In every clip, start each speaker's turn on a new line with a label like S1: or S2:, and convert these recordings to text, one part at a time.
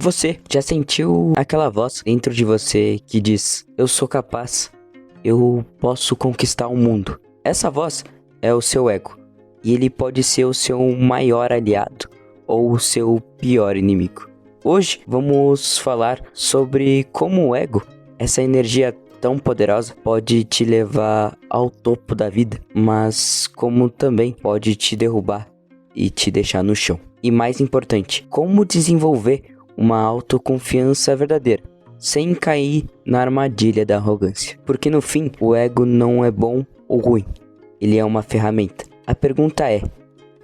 S1: Você já sentiu aquela voz dentro de você que diz: eu sou capaz, eu posso conquistar o mundo? Essa voz é o seu ego, e ele pode ser o seu maior aliado ou o seu pior inimigo. Hoje vamos falar sobre como o ego, essa energia tão poderosa, pode te levar ao topo da vida, mas como também pode te derrubar e te deixar no chão. E mais importante, como desenvolver uma autoconfiança verdadeira, sem cair na armadilha da arrogância. Porque no fim, o ego não é bom ou ruim, ele é uma ferramenta. A pergunta é,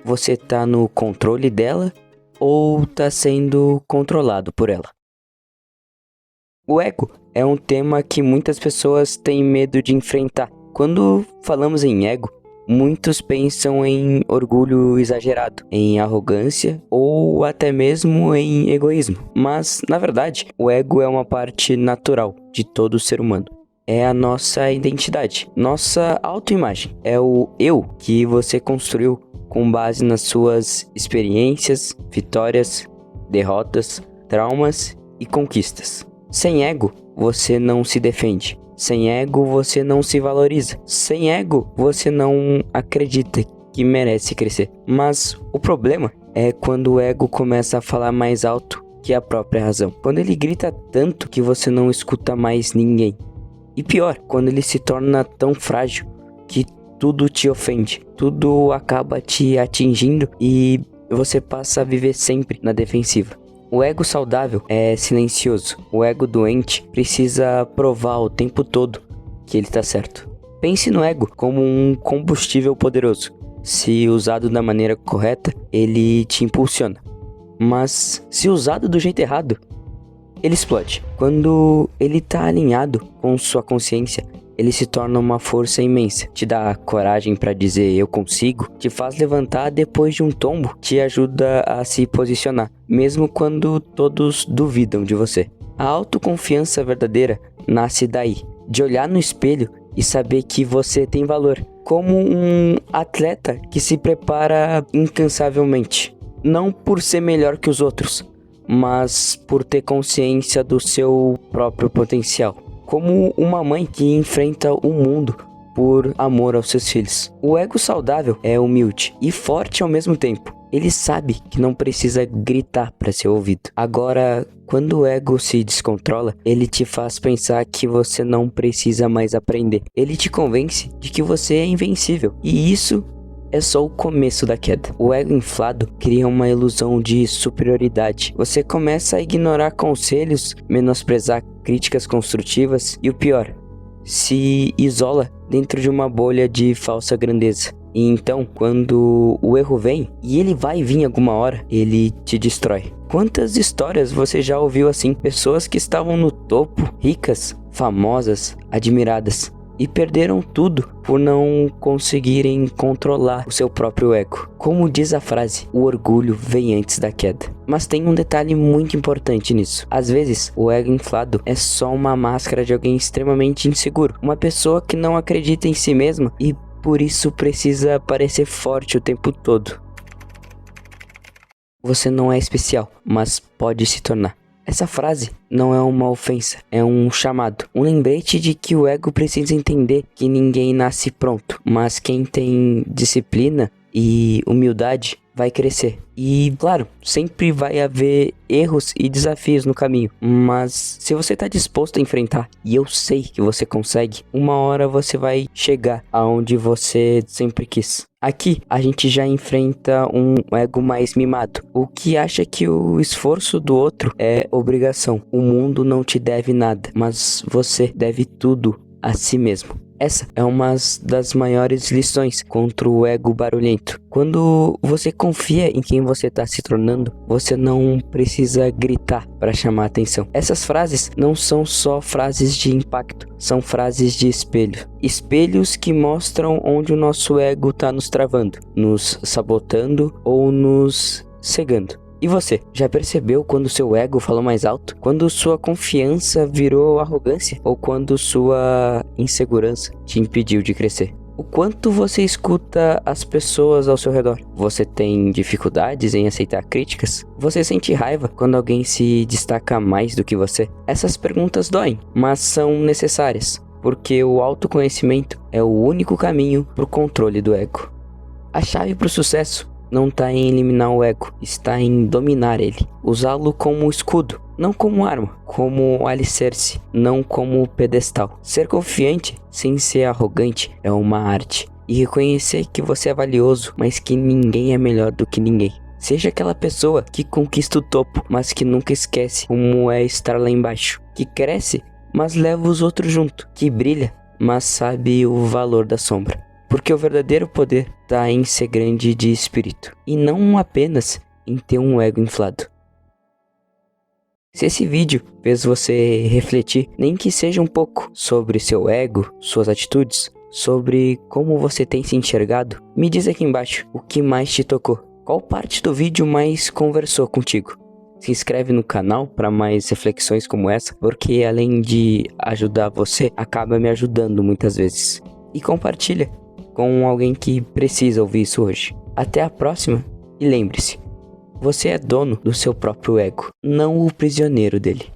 S1: você tá no controle dela ou tá sendo controlado por ela? O ego é um tema que muitas pessoas têm medo de enfrentar. Quando falamos em ego, muitos pensam em orgulho exagerado, em arrogância ou até mesmo em egoísmo. Mas, na verdade, o ego é uma parte natural de todo ser humano. É a nossa identidade, nossa autoimagem. É o eu que você construiu com base nas suas experiências, vitórias, derrotas, traumas e conquistas. Sem ego, você não se defende. Sem ego, você não se valoriza. Sem ego, você não acredita que merece crescer. Mas o problema é quando o ego começa a falar mais alto que a própria razão. Quando ele grita tanto que você não escuta mais ninguém. E pior, quando ele se torna tão frágil que tudo te ofende. Tudo acaba te atingindo e você passa a viver sempre na defensiva. O ego saudável é silencioso. O ego doente precisa provar o tempo todo que ele está certo. Pense no ego como um combustível poderoso. Se usado da maneira correta, ele te impulsiona. Mas se usado do jeito errado, ele explode. Quando ele está alinhado com sua consciência, ele se torna uma força imensa. Te dá coragem para dizer eu consigo, te faz levantar depois de um tombo, te ajuda a se posicionar, mesmo quando todos duvidam de você. A autoconfiança verdadeira nasce daí, de olhar no espelho e saber que você tem valor, como um atleta que se prepara incansavelmente, não por ser melhor que os outros, mas por ter consciência do seu próprio potencial. Como uma mãe que enfrenta o mundo por amor aos seus filhos. O ego saudável é humilde e forte ao mesmo tempo. Ele sabe que não precisa gritar para ser ouvido. Agora, quando o ego se descontrola, ele te faz pensar que você não precisa mais aprender. Ele te convence de que você é invencível. E isso é só o começo da queda. O ego inflado cria uma ilusão de superioridade. Você começa a ignorar conselhos, menosprezar críticas construtivas e o pior, se isola dentro de uma bolha de falsa grandeza. E então, quando o erro vem, e ele vai vir alguma hora, ele te destrói. Quantas histórias você já ouviu assim? Pessoas que estavam no topo, ricas, famosas, admiradas, e perderam tudo por não conseguirem controlar o seu próprio ego. Como diz a frase, o orgulho vem antes da queda. Mas tem um detalhe muito importante nisso. Às vezes, o ego inflado é só uma máscara de alguém extremamente inseguro. Uma pessoa que não acredita em si mesma e por isso precisa parecer forte o tempo todo. Você não é especial, mas pode se tornar. Essa frase não é uma ofensa, é um chamado. Um lembrete de que o ego precisa entender que ninguém nasce pronto, mas quem tem disciplina e humildade vai crescer. E, claro, sempre vai haver erros e desafios no caminho, mas se você está disposto a enfrentar, e eu sei que você consegue, uma hora você vai chegar aonde você sempre quis. Aqui, a gente já enfrenta um ego mais mimado, o que acha que o esforço do outro é obrigação. O mundo não te deve nada, mas você deve tudo a si mesmo. Essa é uma das maiores lições contra o ego barulhento. Quando você confia em quem você está se tornando, você não precisa gritar para chamar atenção. Essas frases não são só frases de impacto, são frases de espelho. Espelhos que mostram onde o nosso ego está nos travando, nos sabotando ou nos cegando. E você, já percebeu quando seu ego falou mais alto? Quando sua confiança virou arrogância? Ou quando sua insegurança te impediu de crescer? O quanto você escuta as pessoas ao seu redor? Você tem dificuldades em aceitar críticas? Você sente raiva quando alguém se destaca mais do que você? Essas perguntas doem, mas são necessárias, porque o autoconhecimento é o único caminho para o controle do ego. A chave para o sucesso não está em eliminar o ego, está em dominar ele. Usá-lo como escudo, não como arma, como alicerce, não como pedestal. Ser confiante sem ser arrogante é uma arte. E reconhecer que você é valioso, mas que ninguém é melhor do que ninguém. Seja aquela pessoa que conquista o topo, mas que nunca esquece como é estar lá embaixo. Que cresce, mas leva os outros junto. Que brilha, mas sabe o valor da sombra. Porque o verdadeiro poder está em ser grande de espírito, e não apenas em ter um ego inflado. Se esse vídeo fez você refletir, nem que seja um pouco, sobre seu ego, suas atitudes, sobre como você tem se enxergado, me diz aqui embaixo o que mais te tocou. Qual parte do vídeo mais conversou contigo? Se inscreve no canal para mais reflexões como essa, porque além de ajudar você, acaba me ajudando muitas vezes. E compartilha com alguém que precisa ouvir isso hoje. Até a próxima e lembre-se, você é dono do seu próprio ego, não o prisioneiro dele.